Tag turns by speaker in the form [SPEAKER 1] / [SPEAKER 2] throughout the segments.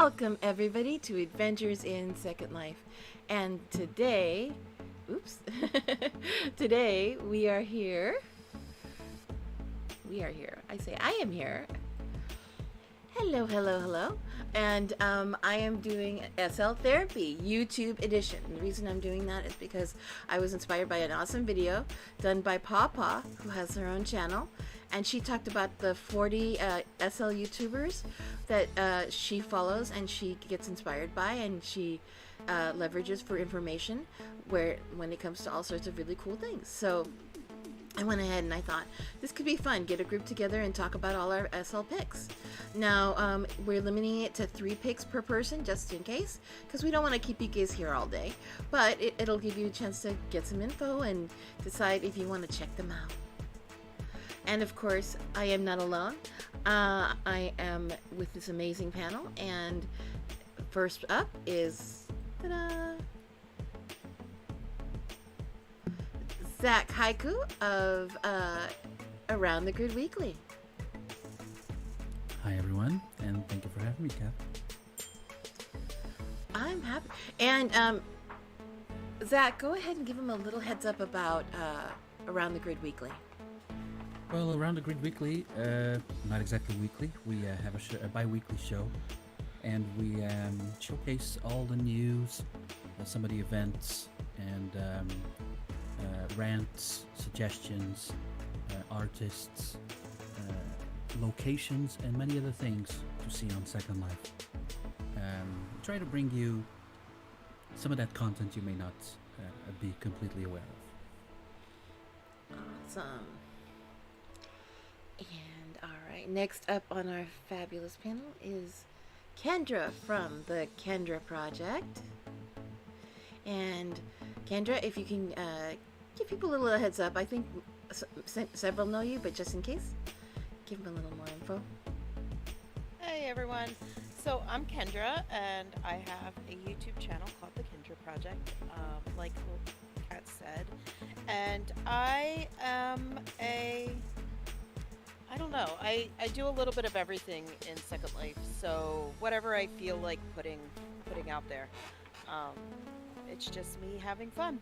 [SPEAKER 1] Welcome everybody to Adventures in Second Life. And today, today we are here. I say I am here. Hello. And I am doing SL Therapy YouTube edition. And the reason I'm doing that is because I was inspired by an awesome video done by Pawpaw, who has her own channel. And she talked about the 40 SL YouTubers that she follows and she gets inspired by, and she leverages for information when it comes to all sorts of really cool things. So I went ahead and I thought this could be fun. Get a group together and talk about all our SL picks. Now we're limiting it to 3 picks per person, just in case, because we don't want to keep you guys here all day. But it'll give you a chance to get some info and decide if you want to check them out. And of course, I am not alone. I am with this amazing panel. And first up is Zack of Around the Grid Weekly.
[SPEAKER 2] Hi everyone, and thank you for having me, Kath.
[SPEAKER 1] I'm happy. And Zack, go ahead and give him a little heads up about Around the Grid Weekly.
[SPEAKER 2] Well, Around the Grid Weekly, not exactly weekly. We have a bi-weekly show, and we showcase all the news, some of the events, and rants, suggestions, artists, locations, and many other things to see on Second Life. Try to bring you some of that content you may not be completely aware of.
[SPEAKER 1] Awesome. And alright, next up on our fabulous panel is Kendra from the Kendra Project. And Kendra, if you can give people a little heads up. I think several know you, but just in case, give them a little more info.
[SPEAKER 3] Hey everyone, so I'm Kendra, and I have a YouTube channel called the Kendra Project, like Kat said, and I am I don't know, I do a little bit of everything in Second Life, so whatever I feel like putting out there. It's just me having fun.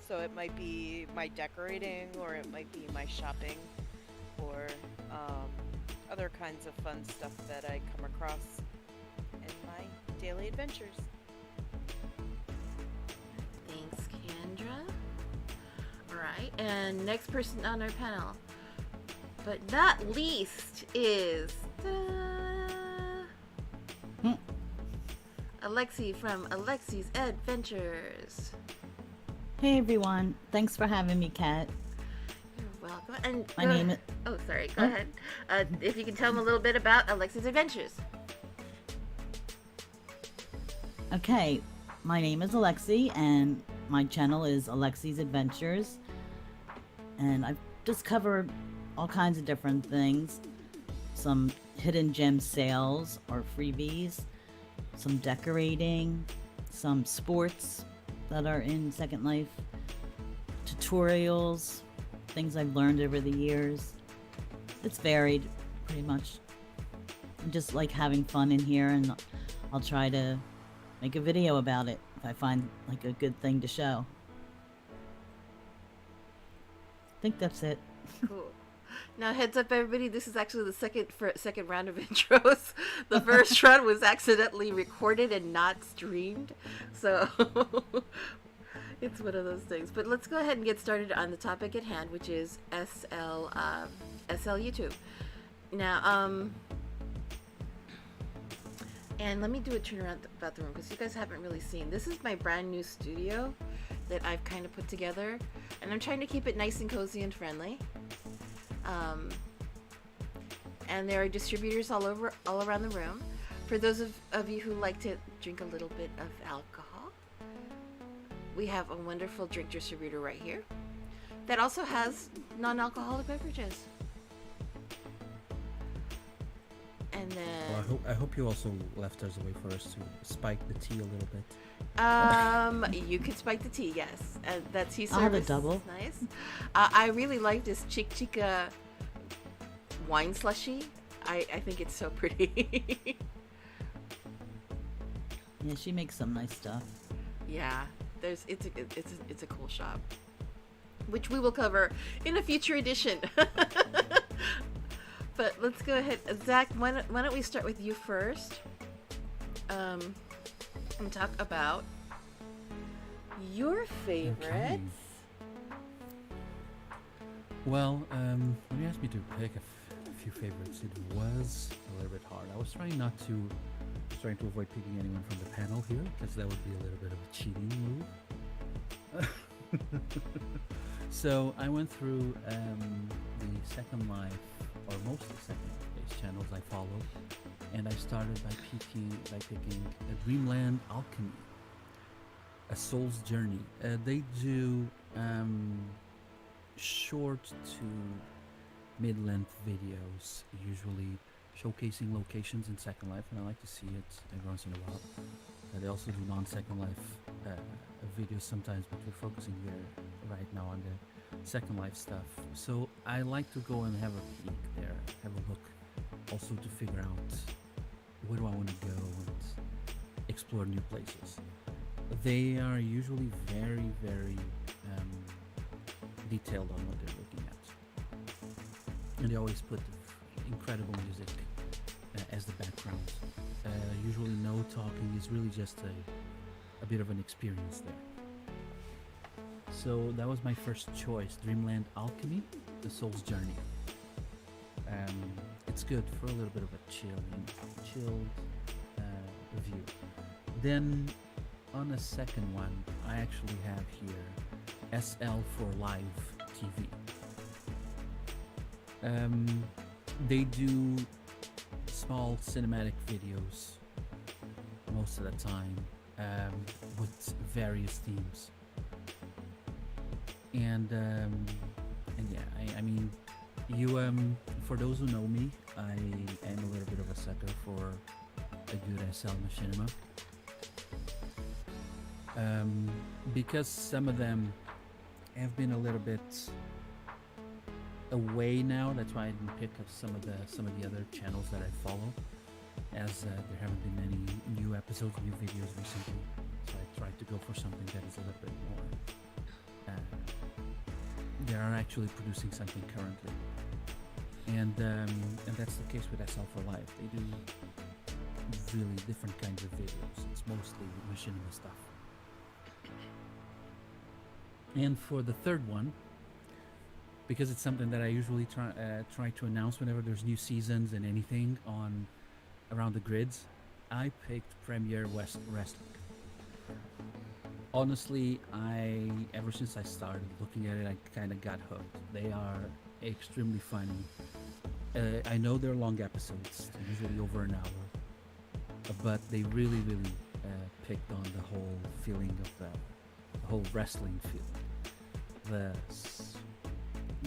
[SPEAKER 3] So it might be my decorating, or it might be my shopping, or other kinds of fun stuff that I come across in my daily adventures.
[SPEAKER 1] Thanks, Kendra. Alright, and next person on our panel, but not least, is Alexxy from Alexxy's Adventures.
[SPEAKER 4] Hey everyone, thanks for having me, Kat.
[SPEAKER 1] You're welcome. And
[SPEAKER 4] My name is...
[SPEAKER 1] Oh, sorry, go ahead. If you can tell them a little bit about Alexxy's Adventures.
[SPEAKER 4] Okay, my name is Alexxy, and my channel is Alexxy's Adventures. And I just cover all kinds of different things. Some hidden gem sales or freebies, some decorating, some sports that are in Second Life, tutorials, things I've learned over the years. It's varied, pretty much. I just like having fun in here, and I'll try to make a video about it if I find like a good thing to show. I think that's it.
[SPEAKER 1] Cool. Now, heads up, everybody. This is actually the second round of intros. The first round was accidentally recorded and not streamed, so it's one of those things. But let's go ahead and get started on the topic at hand, which is SL YouTube. Now, and let me do a turnaround about the room, because you guys haven't really seen. This is my brand new studio that I've kind of put together, and I'm trying to keep it nice and cozy and friendly. And there are distributors all around the room. For those of you who like to drink a little bit of alcohol, we have a wonderful drink distributor right here that also has non-alcoholic beverages. And then
[SPEAKER 2] Well, I hope you also left us a way for us to spike the tea a little bit.
[SPEAKER 1] You could spike the tea, yes. That tea service
[SPEAKER 4] I'll have a double.
[SPEAKER 1] is nice. I really like this Chica wine slushy. I think it's so pretty.
[SPEAKER 4] Yeah, she makes some nice stuff.
[SPEAKER 1] Yeah, it's a cool shop, which we will cover in a future edition. But let's go ahead, Zach. Why don't we start with you first? And talk about your favorites.
[SPEAKER 2] Okay. Well, when you asked me to pick a few favorites, it was a little bit hard. I was trying to avoid picking anyone from the panel here, because that would be a little bit of a cheating move. So I went through the Second Life, or mostly Second Life-based channels I follow, and I started by picking a Dreamland Alchemy, a Soul's Journey. They do short to mid-length videos, usually showcasing locations in Second Life, and I like to see it every once in a while. They also do non-Second Life videos sometimes, but we're focusing here right now on the Second Life stuff. So I like to go and have a peek there, have a look, also to figure out where do I want to go and explore new places. They are usually very, very detailed on what they're looking at, and they always put incredible music as the background. Usually no talking, is really just a bit of an experience there. So that was my first choice, Dreamland Alchemy, The Soul's Journey. It's good for a little bit of a chilled view. Then on a second one, I actually have here SL for Live TV. They do small cinematic videos most of the time, with various themes. And yeah, I mean, you for those who know me, I am a little bit of a sucker for a good SL machinima. Because some of them have been a little bit away now. That's why I didn't pick up some of the other channels that I follow, as there haven't been any new episodes, new videos recently. So I tried to go for something that is a little bit more. They are actually producing something currently, and that's the case with SL for Life. They do really different kinds of videos. It's mostly machinima stuff. And for the third one, because it's something that I usually try to announce whenever there's new seasons and anything on around the grids, I picked Premier Wrestling. Honestly, ever since I started looking at it, I kind of got hooked. They are extremely funny. I know they're long episodes, usually over an hour, but they really picked on the whole feeling of the whole wrestling feeling.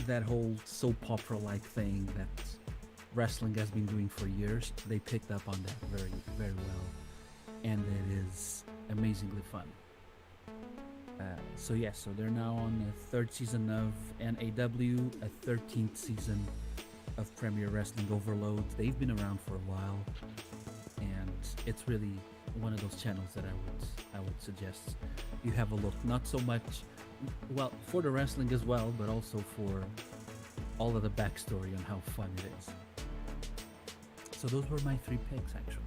[SPEAKER 2] That whole soap opera-like thing that wrestling has been doing for years. They picked up on that very, very well, and it is amazingly fun. So they're now on the 3rd season of NAW, a 13th season of Premier Wrestling Overload. They've been around for a while, and it's really one of those channels that I would suggest you have a look. Not so much, well, for the wrestling as well, but also for all of the backstory on how fun it is. So those were my 3 picks, actually.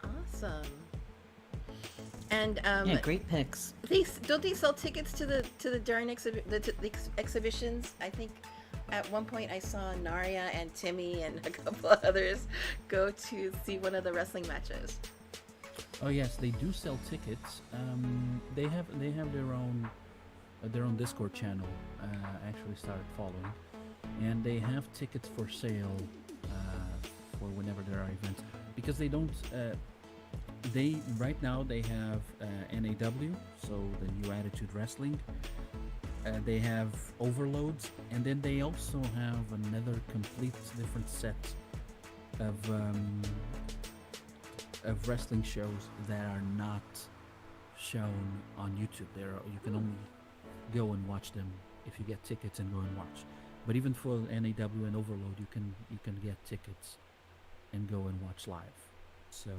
[SPEAKER 1] Awesome. And
[SPEAKER 4] Yeah, great picks.
[SPEAKER 1] don't they sell tickets to the darn exhibitions? I think at one point I saw Naria and Timmy and a couple of others go to see one of the wrestling matches.
[SPEAKER 2] Oh yes, they do sell tickets. They have their own Discord channel. I actually started following, and they have tickets for sale for whenever there are events, because they don't. Right now they have NAW, so the New Attitude Wrestling. They have Overloads, and then they also have another complete different set of wrestling shows that are not shown on YouTube. You can only go and watch them if you get tickets and go and watch. But even for NAW and Overload, you can get tickets and go and watch live. So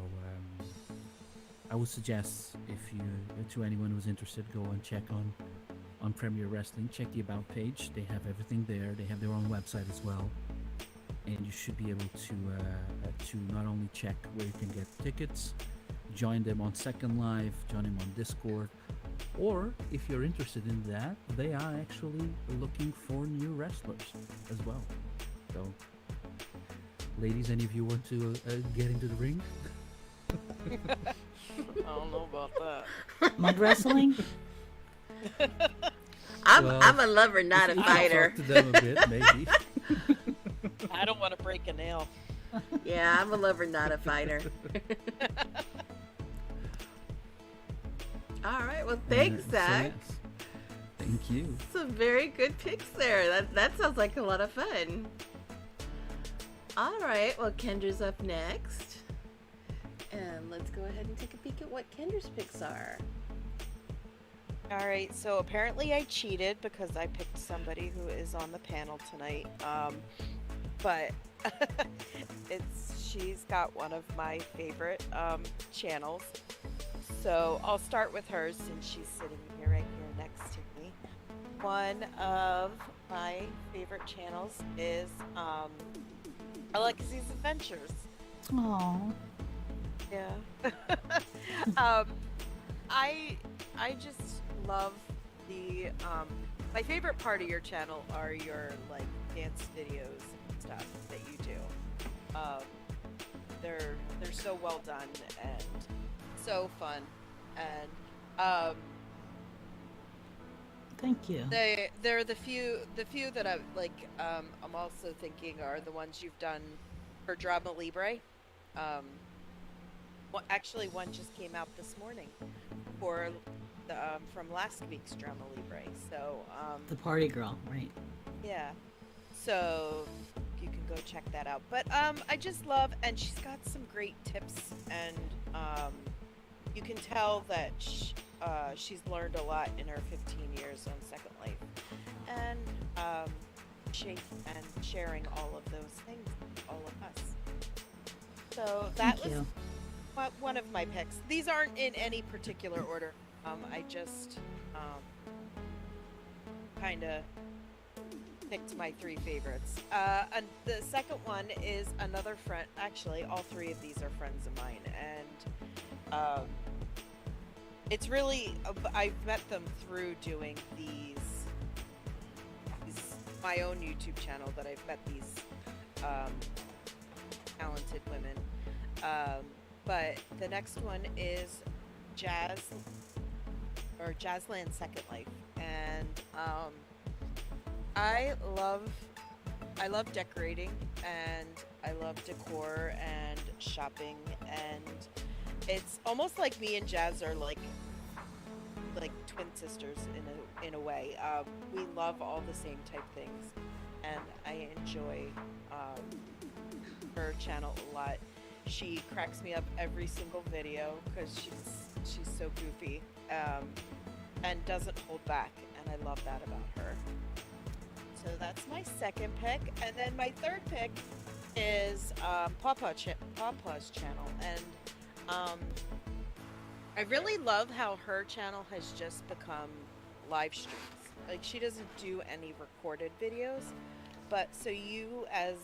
[SPEAKER 2] I would suggest, if you, to anyone who's interested, go and check on Premier Wrestling. Check the About page. They have everything there. They have their own website as well, and you should be able to not only check where you can get tickets, join them on Second Life, join them on Discord, or if you're interested in that, they are actually looking for new wrestlers as well. So, ladies, any of you want to get into the ring?
[SPEAKER 3] I don't know about that.
[SPEAKER 4] Mud wrestling?
[SPEAKER 1] I'm a lover, not a
[SPEAKER 2] You can
[SPEAKER 1] fighter.
[SPEAKER 2] talk to them a bit, maybe.
[SPEAKER 3] I don't want to break a nail.
[SPEAKER 1] Yeah, I'm a lover, not a fighter. All right. Well, thanks,
[SPEAKER 2] So,
[SPEAKER 1] Zach.
[SPEAKER 2] yes. Thank you.
[SPEAKER 1] Some very good picks there. That sounds like a lot of fun. All right. Well, Kendra's up next. And let's go ahead and take a peek at what Kendra's picks are.
[SPEAKER 3] All right, so apparently I cheated because I picked somebody who is on the panel tonight. But she's got one of my favorite channels. So I'll start with her since she's sitting right here next to me. One of my favorite channels is Alexxy's Adventures.
[SPEAKER 4] Aww.
[SPEAKER 3] Yeah. I just love the my favorite part of your channel are your like dance videos and stuff that you do. They're so well done and so fun, and
[SPEAKER 4] Thank you.
[SPEAKER 3] they're the few that I like. I'm also thinking are the ones you've done for Drama Libre. Well, actually, one just came out this morning for the from last week's Drama Libre. So
[SPEAKER 4] The party girl, right?
[SPEAKER 3] yeah, so you can go check that out. But I just love, and she's got some great tips, and you can tell that she's learned a lot in her 15 years on Second Life, and sharing all of those things with all of us. So that
[SPEAKER 4] Thank
[SPEAKER 3] was
[SPEAKER 4] you.
[SPEAKER 3] one of my picks. These aren't in any particular order. I just kind of picked my three favorites. And the second one is another friend. Actually, all three of these are friends of mine, and it's really I've met them through doing these my own YouTube channel that I've met these talented women. But the next one is Jazzland Second Life, and I love decorating, and I love decor and shopping, and it's almost like me and Jazz are like twin sisters in a way. We love all the same type things, and I enjoy her channel a lot. She cracks me up every single video because she's so goofy, and doesn't hold back, and I love that about her. So that's my second pick, and then my third pick is Pawpaw's channel, and I really love how her channel has just become live streams. Like, she doesn't do any recorded videos, but so you as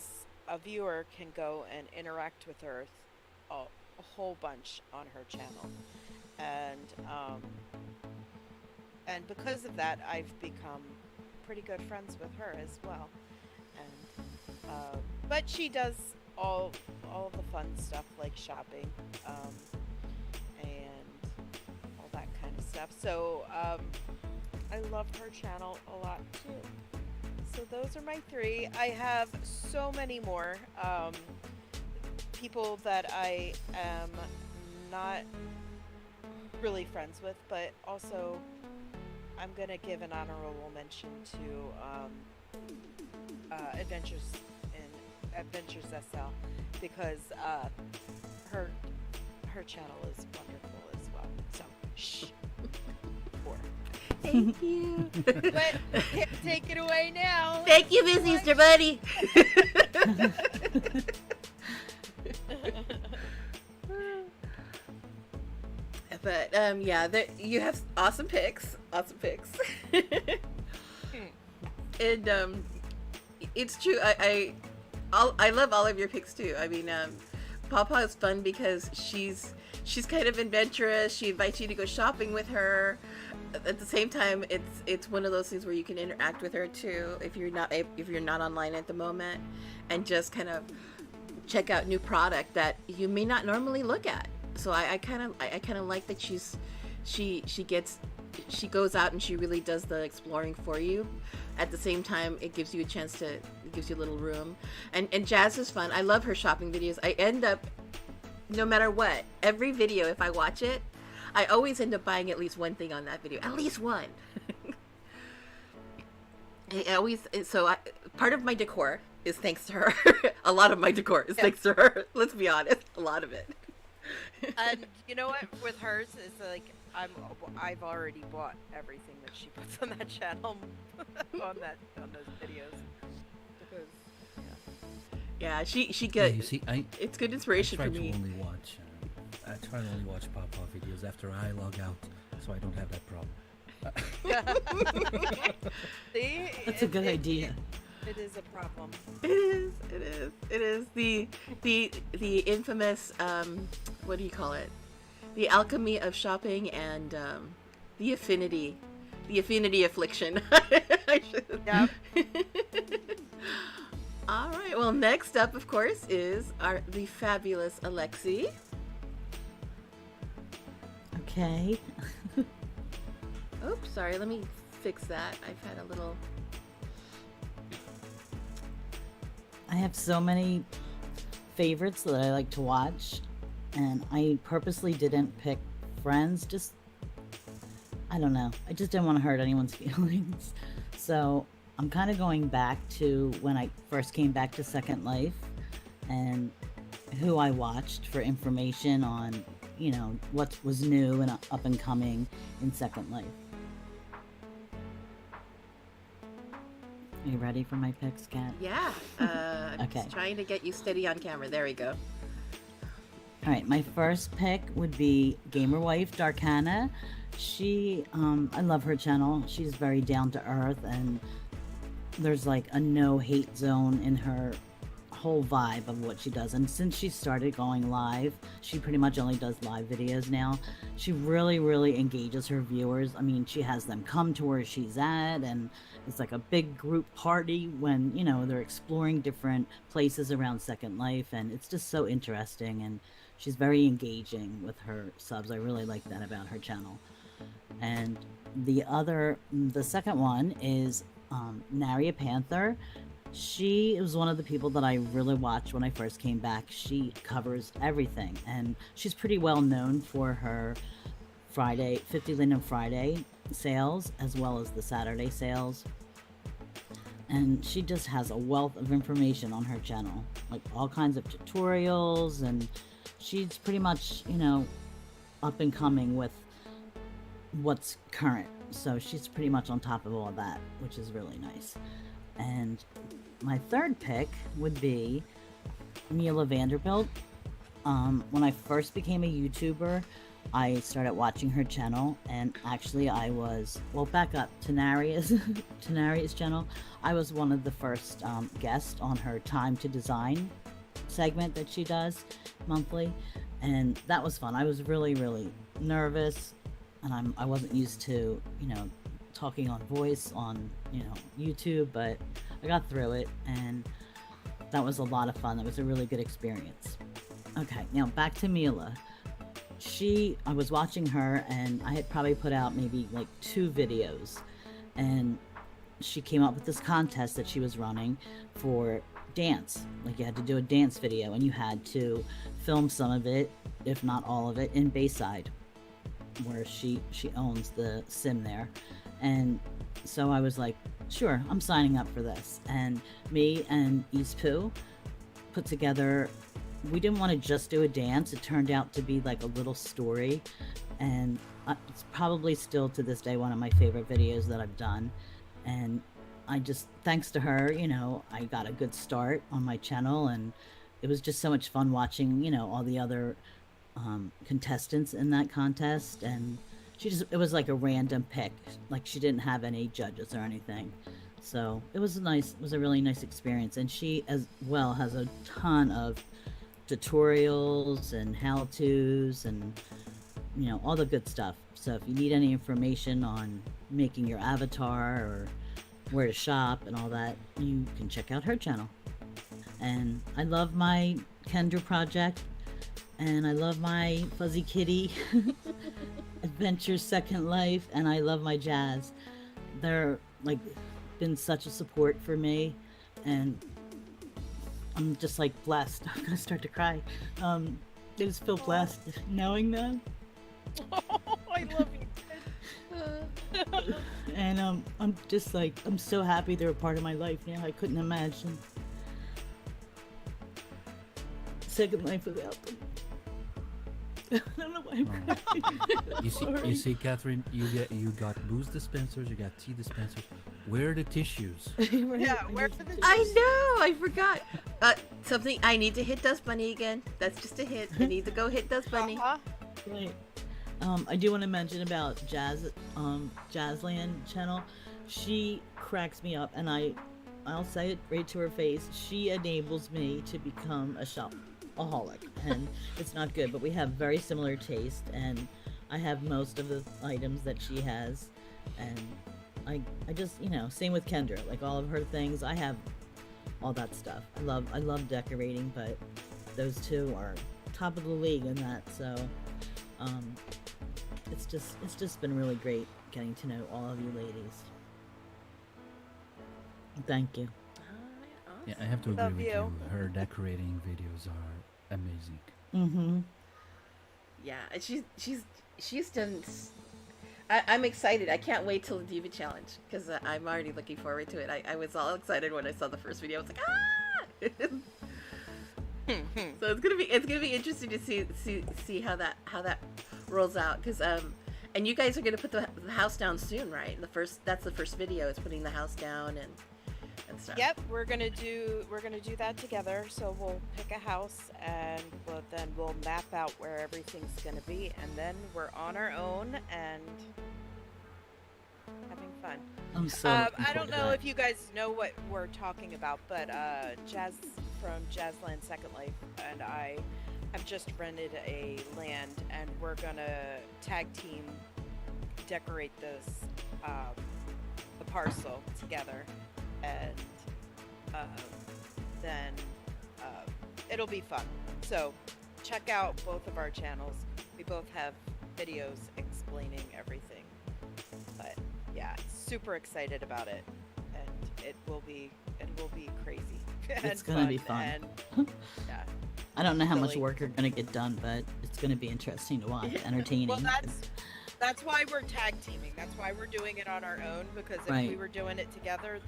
[SPEAKER 3] a viewer can go and interact with her a whole bunch on her channel, and because of that, I've become pretty good friends with her as well. And but she does all the fun stuff like shopping, and all that kind of stuff. So I love her channel a lot too. So those are my three. I have so many more people that I am not really friends with, but also I'm gonna give an honorable mention to Adventures SL, because her channel is wonderful as well. So shh. Four.
[SPEAKER 1] Thank you.
[SPEAKER 3] But take it away now.
[SPEAKER 1] Thank you, Miss Easter Bunny. Yeah, you have awesome picks. Awesome picks. And it's true. I love all of your picks too. I mean, Pawpaw is fun because she's kind of adventurous. She invites you to go shopping with her. At the same time, it's one of those things where you can interact with her too if you're not online at the moment, and just kind of check out new product that you may not normally look at. So I kind of like that she goes out and she really does the exploring for you. At the same time, it gives you a little room. And Jazz is fun. I love her shopping videos. I end up, no matter what, every video, if I watch it, I always end up buying at least one thing on that video. At least one. Part of my decor is thanks to her. A lot of my decor is thanks to her. Let's be honest. A lot of it.
[SPEAKER 3] And you know what? With hers, it's like I've already bought everything that she puts on that channel, on those videos. Because
[SPEAKER 1] yeah, she
[SPEAKER 2] Yeah,
[SPEAKER 1] gets.
[SPEAKER 2] you see,
[SPEAKER 1] It's good inspiration
[SPEAKER 2] I
[SPEAKER 1] for
[SPEAKER 2] try
[SPEAKER 1] me.
[SPEAKER 2] to only watch. I try to only watch Pawpaw videos after I log out, so I don't have that problem.
[SPEAKER 3] see,
[SPEAKER 4] That's a good idea.
[SPEAKER 3] It is a problem.
[SPEAKER 1] It is the infamous what do you call it? The alchemy of shopping and the affinity affliction.
[SPEAKER 3] Yep.
[SPEAKER 1] All right. Well, next up, of course, is the fabulous Alexxy.
[SPEAKER 4] Okay.
[SPEAKER 1] Oops, sorry. Let me fix that. I've had a little.
[SPEAKER 4] I have so many favorites that I like to watch, and I purposely didn't pick Friends. Just, I don't know. I just didn't want to hurt anyone's feelings. So I'm kind of going back to when I first came back to Second Life and who I watched for information on, you know, what was new and up and coming in Second Life. Are you ready for my picks, Kat?
[SPEAKER 1] Yeah.
[SPEAKER 4] Okay.
[SPEAKER 1] Just trying to get you steady on camera. There we go.
[SPEAKER 4] All right, my first pick would be Gamer Wife Darkana. She, I love her channel. She's very down to earth, and there's like a no hate zone in her whole vibe of what she does. And since she started going live, she pretty much only does live videos now. She really engages her viewers. I mean, she has them come to where she's at, and it's like a big group party when, you know, they're exploring different places around Second Life, and it's just so interesting, and she's very engaging with her subs. I really like that about her channel. And the second one is Naria Panther. She was one of the people that I really watched when I first came back. She covers everything, and she's pretty well known for her 50 Linden Friday sales as well as the Saturday sales. And she just has a wealth of information on her channel, like all kinds of tutorials, and she's pretty much, you know, up and coming with what's current. So she's pretty much on top of all that, which is really nice. And my third pick would be Mila Vanderbilt. When I first became a YouTuber, I started watching her channel, and actually I was, well, back up to Naria's channel. I was one of the first guests on her Time to Design segment that she does monthly, and that was fun. I was really nervous, and I wasn't used to, you know, talking on voice on, you know, YouTube, but I got through it, and that was a lot of fun. That was a really good experience. Okay, now back to Mila. I was watching her, and I had probably put out maybe like 2 videos, and she came up with this contest that she was running for dance. Like, you had to do a dance video, and you had to film some of it, if not all of it, in Bayside, where she owns the sim there. And so I was like, sure, I'm signing up for this. And me and East Poo put together, we didn't want to just do a dance. It turned out to be like a little story, and it's probably still to this day one of my favorite videos that I've done. And I just, thanks to her, you know, I got a good start on my channel, and it was just so much fun watching, you know, all the other contestants in that contest, and it was like a random pick. Like, she didn't have any judges or anything. So it was a really nice experience. And she as well has a ton of tutorials and how-tos and, all the good stuff. So if you need any information on making your avatar or where to shop and all that, you can check out her channel. And I love my Kendra project, and I love my Fuzzy Kitty Adventure Second Life, and I love my Jazz. They're like been such a support for me, and I'm just like blessed. I'm gonna start to cry. I just feel blessed knowing them.
[SPEAKER 3] I love you.
[SPEAKER 4] And I'm just like, I'm so happy they're a part of my life now. I couldn't imagine Second Life without them. I don't know why I'm crying.
[SPEAKER 2] You see, Katheryn, you got booze dispensers, you got tea dispensers. Where are the tissues?
[SPEAKER 3] Yeah, where for the
[SPEAKER 1] I know, I forgot. Something, I need to hit Dust Bunny again. That's just a hit. I need to go hit Dust Bunny.
[SPEAKER 4] Right. I do want to mention about Jazzland channel. She cracks me up, and I'll say it right to her face. She enables me to become a shopaholic, and it's not good, but we have very similar taste, and I have most of the items that she has, and I just, same with Kendra, like all of her things, I have all that stuff. I love decorating, but those two are top of the league in that, so it's just been really great getting to know all of you ladies. Thank you.
[SPEAKER 2] Yeah, I have to agree
[SPEAKER 3] Love
[SPEAKER 2] with
[SPEAKER 3] you.
[SPEAKER 2] you. Her decorating videos are amazing.
[SPEAKER 4] Mm-hmm.
[SPEAKER 1] Yeah, and she's done. I'm excited. I can't wait till the Diva Challenge because I'm already looking forward to it. I was all excited when I saw the first video. I was like, ah! So it's gonna be interesting to see how that rolls out because and you guys are gonna put the house down soon, right? That's the first video is putting the house down and stuff.
[SPEAKER 3] Yep, we're gonna do that together. So we'll pick a house, and then we'll map out where everything's gonna be, and then we're on our own and having fun.
[SPEAKER 4] I'm so
[SPEAKER 3] I don't know if you guys know what we're talking about, but Jazz from Jazzland Second Life and I have just rented a land, and we're gonna tag team decorate this the parcel together, and then it'll be fun. So check out both of our channels. We both have videos explaining everything, but yeah, super excited about it, and it will be crazy.
[SPEAKER 4] It's gonna be fun.
[SPEAKER 3] And, yeah.
[SPEAKER 4] I don't know how much
[SPEAKER 3] Silly.
[SPEAKER 4] work you're gonna get done, but it's gonna be interesting to watch, entertaining.
[SPEAKER 3] Well, that's why we're tag teaming. That's why we're doing it on our own, because if
[SPEAKER 4] Right.
[SPEAKER 3] we were doing it together,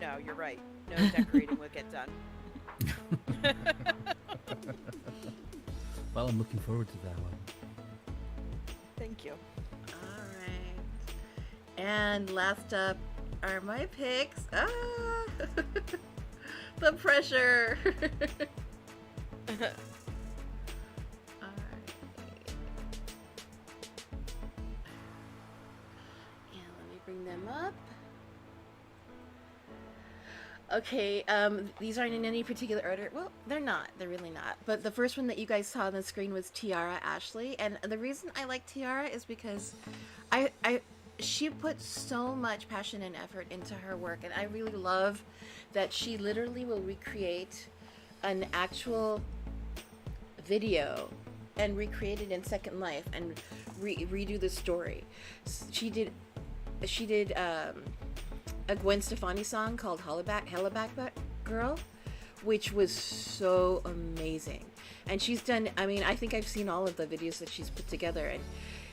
[SPEAKER 3] no, you're right. No decorating would get done.
[SPEAKER 2] Well, I'm looking forward to that one.
[SPEAKER 3] Thank you.
[SPEAKER 1] All right. And last up are my picks. Ah, the pressure. All right. And let me bring them up. Okay, these aren't in any particular order. Well, they're not. They're really not. But the first one that you guys saw on the screen was Tiara Ashley, and the reason I like Tiara is because she put so much passion and effort into her work, and I really love that she literally will recreate an actual video and recreate it in Second Life and redo the story. She did a Gwen Stefani song called Hellaback Girl, which was so amazing. And she's done, I mean, I think I've seen all of the videos that she's put together, and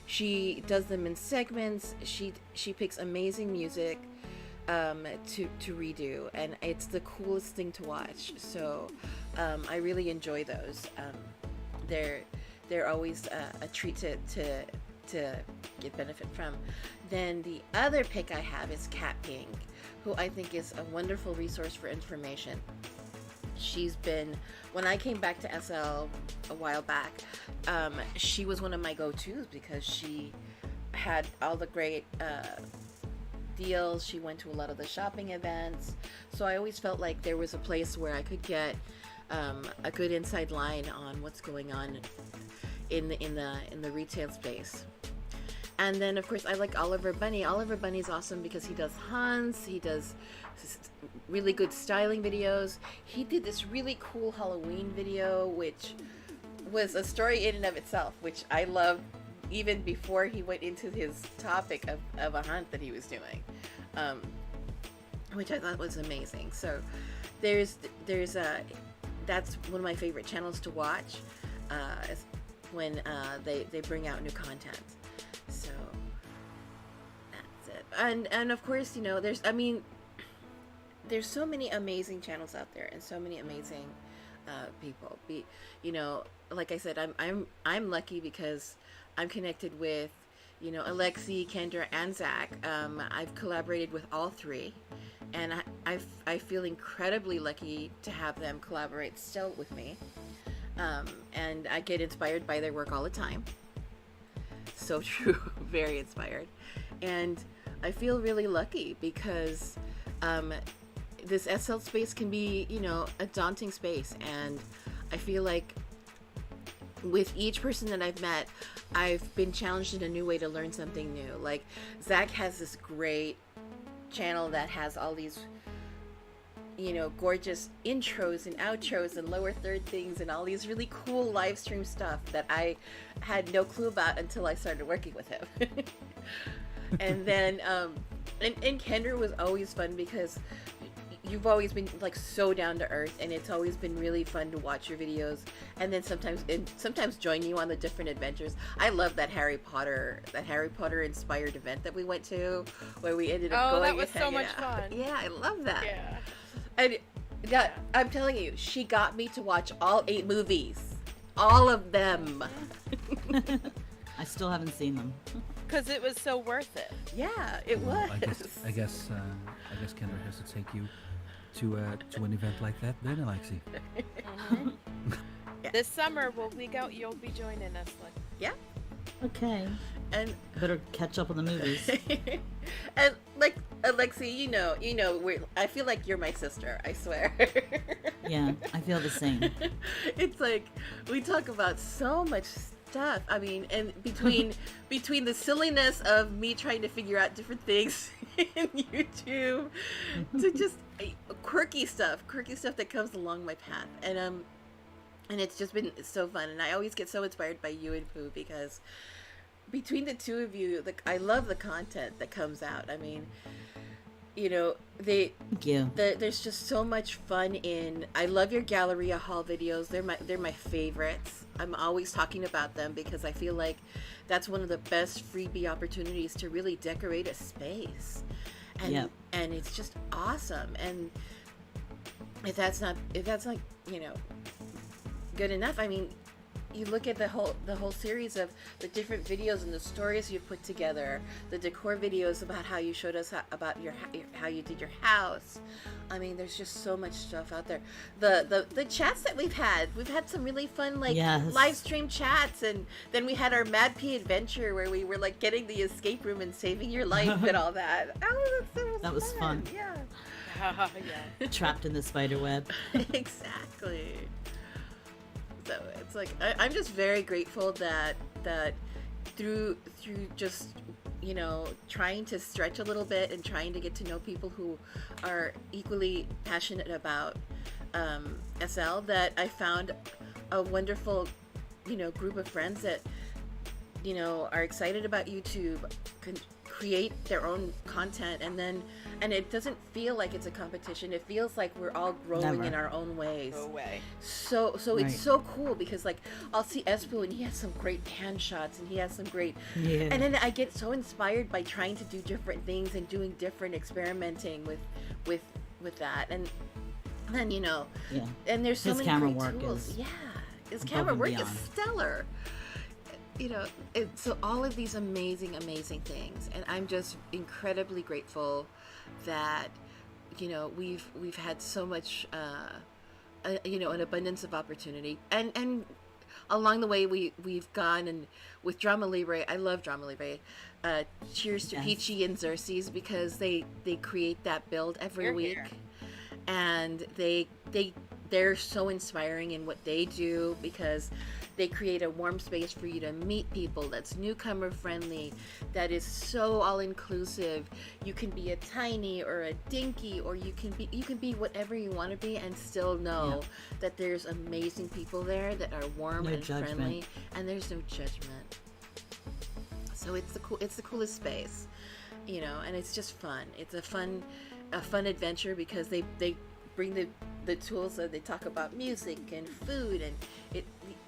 [SPEAKER 1] she does them in segments. She picks amazing music to redo, and it's the coolest thing to watch. So I really enjoy those. They're always a treat to get benefit from. Then the other pick I have is Cat Ping, who I think is a wonderful resource for information. she's been, when I came back to SL a while back, she was one of my go-tos because she had all the great deals. She went to a lot of the shopping events, so I always felt like there was a place where I could get a good inside line on what's going on in the retail space. And then of course I like Oliver Bunny. Oliver Bunny's awesome because he does hunts, he does really good styling videos. He did this really cool Halloween video, which was a story in and of itself, which I loved even before he went into his topic of a hunt that he was doing, which I thought was amazing. So there's that's one of my favorite channels to watch when they bring out new content. So that's it. And of course, you know, there's so many amazing channels out there and so many amazing people. You know, like I said, I'm lucky because I'm connected with, you know, Alexxy, Kendra, and Zack. I've collaborated with all three, and I feel incredibly lucky to have them collaborate still with me. And I get inspired by their work all the time. So true. Very inspired. And I feel really lucky because this SL space can be, you know, a daunting space, and I feel like with each person that I've met, I've been challenged in a new way to learn something new. Like Zack has this great channel that has all these, you know, gorgeous intros and outros and lower third things and all these really cool live stream stuff that I had no clue about until I started working with him. And then and Kendra was always fun because you've always been like so down to earth, and it's always been really fun to watch your videos, and then sometimes join you on the different adventures. I love that Harry Potter inspired event that we went to, where we ended up going.
[SPEAKER 3] That was
[SPEAKER 1] and
[SPEAKER 3] so much
[SPEAKER 1] out.
[SPEAKER 3] fun.
[SPEAKER 1] Yeah, I love that.
[SPEAKER 3] Yeah.
[SPEAKER 1] And I'm telling you, she got me to watch all 8 movies, all of them.
[SPEAKER 4] I still haven't seen them.
[SPEAKER 3] Because it was so worth it.
[SPEAKER 1] Yeah, it
[SPEAKER 2] Well,
[SPEAKER 1] was.
[SPEAKER 2] I guess Kendra has to take you to an event like that, then, Alexxy.
[SPEAKER 1] Yeah.
[SPEAKER 3] This summer you'll be joining us.
[SPEAKER 1] Yeah.
[SPEAKER 4] Okay.
[SPEAKER 1] And
[SPEAKER 4] Better catch up on the movies.
[SPEAKER 1] and like Alexxy, you know, I feel like you're my sister. I swear.
[SPEAKER 4] Yeah, I feel the same.
[SPEAKER 1] It's like we talk about so much stuff. I mean, and between the silliness of me trying to figure out different things in YouTube to just quirky stuff that comes along my path, and it's just been so fun. And I always get so inspired by you and Pooh because between the two of you, I love the content that comes out. I mean, you know,
[SPEAKER 4] Thank you.
[SPEAKER 1] there's just so much fun in. I love your Galleria haul videos. They're my favorites. I'm always talking about them because I feel like that's one of the best freebie opportunities to really decorate a space, and
[SPEAKER 4] Yep.
[SPEAKER 1] and it's just awesome. And if that's not you know, good enough, I mean, you look at the whole series of the different videos and the stories you've put together, the decor videos about how you showed us about how you did your house. I mean, there's just so much stuff out there. The chats that we've had some really fun
[SPEAKER 4] Yes.
[SPEAKER 1] live stream chats, and then we had our Mad P adventure where we were like getting the escape room and saving your life and all that. Oh,
[SPEAKER 4] That was fun.
[SPEAKER 1] Yeah.
[SPEAKER 3] Yeah.
[SPEAKER 4] Trapped in the spider web.
[SPEAKER 1] Exactly. So it's like I'm just very grateful that through just, you know, trying to stretch a little bit and trying to get to know people who are equally passionate about SL, that I found a wonderful, you know, group of friends that, you know, are excited about YouTube, can create their own content, and it doesn't feel like it's a competition. It feels like we're all growing
[SPEAKER 4] Never.
[SPEAKER 1] in our own ways.
[SPEAKER 3] No way.
[SPEAKER 1] So
[SPEAKER 4] Right.
[SPEAKER 1] it's so cool because like I'll see Espo and he has some great hand shots and he has some great,
[SPEAKER 4] Yeah.
[SPEAKER 1] and then I get so inspired by trying to do different things and doing different experimenting with that, and then, you know,
[SPEAKER 4] Yeah.
[SPEAKER 1] and there's so
[SPEAKER 4] His
[SPEAKER 1] many
[SPEAKER 4] camera
[SPEAKER 1] great
[SPEAKER 4] work
[SPEAKER 1] tools.
[SPEAKER 4] is
[SPEAKER 1] Yeah, his
[SPEAKER 4] above
[SPEAKER 1] camera
[SPEAKER 4] and
[SPEAKER 1] work is
[SPEAKER 4] beyond.
[SPEAKER 1] stellar. You know, so all of these amazing things, and I'm just incredibly grateful that, you know, we've had so much an abundance of opportunity, and along the way we've gone, and with Drama Libre, I love Drama Libre. Cheers to
[SPEAKER 4] Yes.
[SPEAKER 1] Peachy and Xerxes, because they create that build every
[SPEAKER 3] Hear,
[SPEAKER 1] week,
[SPEAKER 3] hear.
[SPEAKER 1] and they're so inspiring in what they do, because they create a warm space for you to meet people that's newcomer friendly, that is so all inclusive. You can be a tiny or a dinky, or you can be whatever you want to be, and still know that there's amazing people there that are warm
[SPEAKER 4] No
[SPEAKER 1] and
[SPEAKER 4] judgment.
[SPEAKER 1] friendly, and there's no judgment. So it's the coolest space, and it's just fun. It's a fun adventure, because they bring the tools that they talk about music and food, and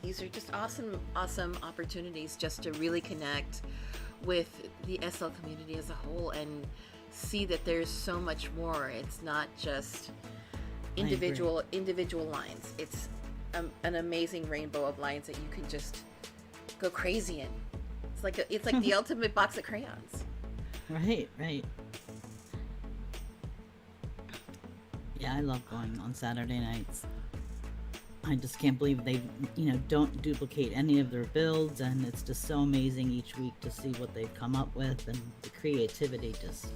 [SPEAKER 1] these are just awesome opportunities just to really connect with the SL community as a whole, and see that there's so much more. It's not just individual lines. It's an amazing rainbow of lines that you can just go crazy in. It's like the ultimate box of crayons.
[SPEAKER 4] Right. Yeah, I love going on Saturday nights. I just can't believe they, don't duplicate any of their builds, and it's just so amazing each week to see what they've come up with, and the creativity just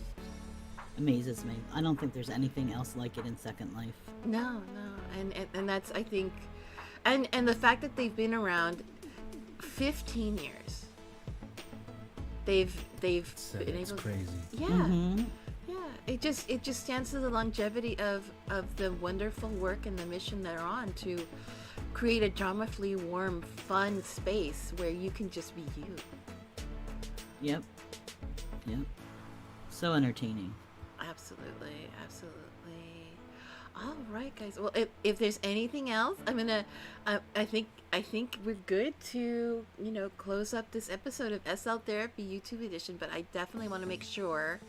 [SPEAKER 4] amazes me. I don't think there's anything else like it in Second Life.
[SPEAKER 1] No, and that's, I think, and the fact that they've been around 15 years. They've
[SPEAKER 2] It's
[SPEAKER 1] been able.
[SPEAKER 2] crazy.
[SPEAKER 1] Yeah.
[SPEAKER 4] Mm-hmm.
[SPEAKER 1] Yeah, it just stands to the longevity of the wonderful work and the mission they're on, to create a drama-free, warm, fun space where you can just be you.
[SPEAKER 4] Yep. So entertaining.
[SPEAKER 1] Absolutely. All right, guys. Well, if there's anything else, I think we're good to close up this episode of SL Therapy YouTube edition. But I definitely want to make sure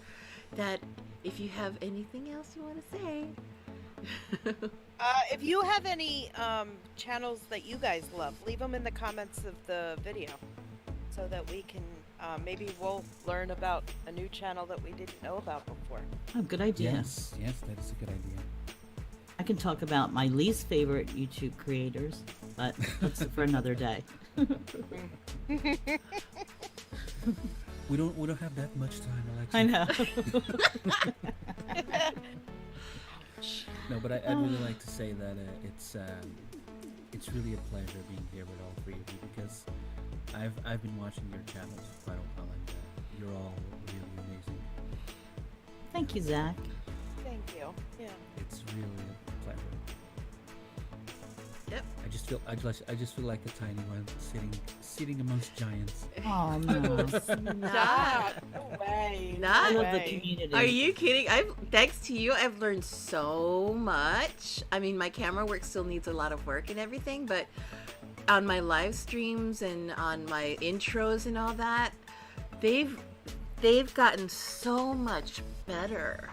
[SPEAKER 1] that if you have anything else you want to say.
[SPEAKER 3] If you have any channels that you guys love, leave them in the comments of the video, so that we can maybe we'll learn about a new channel that we didn't know about before.
[SPEAKER 4] Oh, good idea.
[SPEAKER 2] Yes, that is a good idea.
[SPEAKER 4] I can talk about my least favorite YouTube creators, but that's for another day.
[SPEAKER 2] We don't have that much time, Alexxy.
[SPEAKER 4] I know.
[SPEAKER 2] No, but I'd really like to say that it's really a pleasure being here with all three of you, because I've been watching your channels for quite a while, and you're all really amazing.
[SPEAKER 4] Thank you, Zack.
[SPEAKER 3] Thank you. Yeah.
[SPEAKER 2] It's really a pleasure.
[SPEAKER 1] Yep.
[SPEAKER 2] I just feel like a tiny one sitting amongst giants.
[SPEAKER 4] Oh no.
[SPEAKER 3] Stop! No way.
[SPEAKER 1] Not-
[SPEAKER 4] I
[SPEAKER 3] no
[SPEAKER 4] love the
[SPEAKER 3] way.
[SPEAKER 4] community.
[SPEAKER 1] Are you kidding? Thanks to you, I've learned so much. I mean, my camera work still needs a lot of work and everything, but on my live streams and on my intros and all that, they've gotten so much better.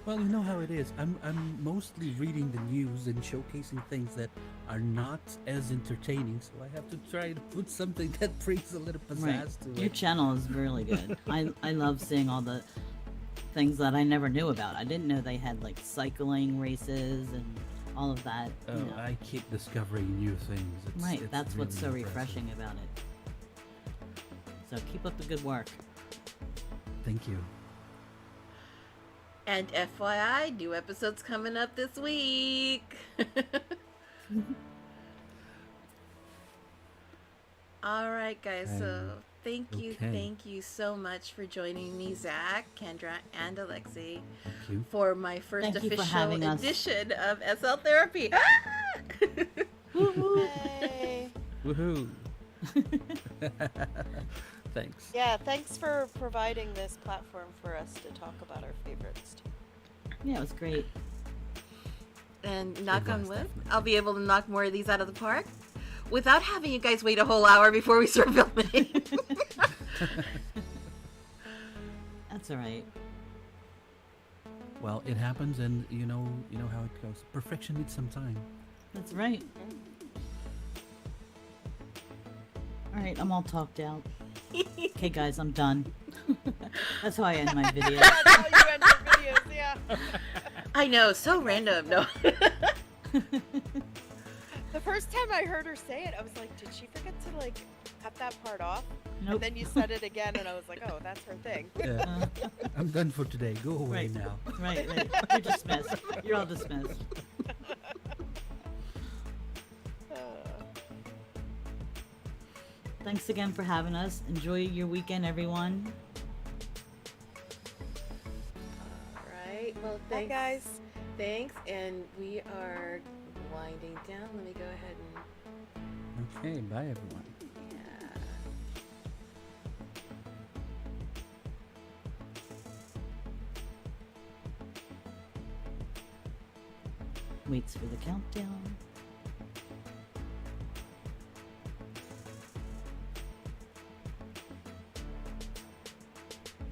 [SPEAKER 2] Well, you know how it is. I'm mostly reading the news and showcasing things that are not as entertaining, so I have to try to put something that brings a little pizzazz
[SPEAKER 4] Right.
[SPEAKER 2] to
[SPEAKER 4] Your
[SPEAKER 2] it.
[SPEAKER 4] channel is really good. I love seeing all the things that I never knew about. I didn't know they had like cycling races and all of that.
[SPEAKER 2] Oh,
[SPEAKER 4] you know.
[SPEAKER 2] I keep discovering new things.
[SPEAKER 4] Right,
[SPEAKER 2] it's
[SPEAKER 4] that's what's so
[SPEAKER 2] really impressive.
[SPEAKER 4] refreshing about it. So keep up the good work.
[SPEAKER 2] Thank you.
[SPEAKER 1] And FYI, new episodes coming up this week. All right, guys. So thank you so much for joining me, Zack, Kendra, and Alexxy,
[SPEAKER 2] Thank you.
[SPEAKER 1] for my first
[SPEAKER 4] Thank you for
[SPEAKER 1] official
[SPEAKER 4] having us.
[SPEAKER 1] edition of SL Therapy.
[SPEAKER 3] Yay.
[SPEAKER 2] Woohoo! Thanks.
[SPEAKER 3] Yeah, thanks for providing this platform for us to talk about our favorites.
[SPEAKER 4] Yeah, it was great.
[SPEAKER 1] And knock on
[SPEAKER 2] was,
[SPEAKER 1] wood,
[SPEAKER 2] definitely.
[SPEAKER 1] I'll be able to knock more of these out of the park without having you guys wait a whole hour before we start filming.
[SPEAKER 4] That's all right.
[SPEAKER 2] Well, it happens, and you know how it goes. Perfection needs some time.
[SPEAKER 4] That's right. All right, I'm all talked out. Okay, guys, I'm done. That's how I end my video.
[SPEAKER 3] That's how you end your videos, yeah.
[SPEAKER 1] I know, so random. No.
[SPEAKER 3] The first time I heard her say it, I was like, did she forget to like cut that part off?
[SPEAKER 4] Nope.
[SPEAKER 3] And then you said it again, and I was like, oh, that's her thing.
[SPEAKER 2] Yeah. I'm done for today. Go away
[SPEAKER 4] Right.
[SPEAKER 2] now.
[SPEAKER 4] Right. You're dismissed. You're all dismissed. Thanks again for having us. Enjoy your weekend, everyone.
[SPEAKER 1] All right. Well,
[SPEAKER 3] Bye,
[SPEAKER 1] thanks,
[SPEAKER 3] guys.
[SPEAKER 1] Thanks, and we are winding down. Let me go ahead and
[SPEAKER 2] Okay, bye everyone.
[SPEAKER 1] yeah.
[SPEAKER 4] Waits for the countdown.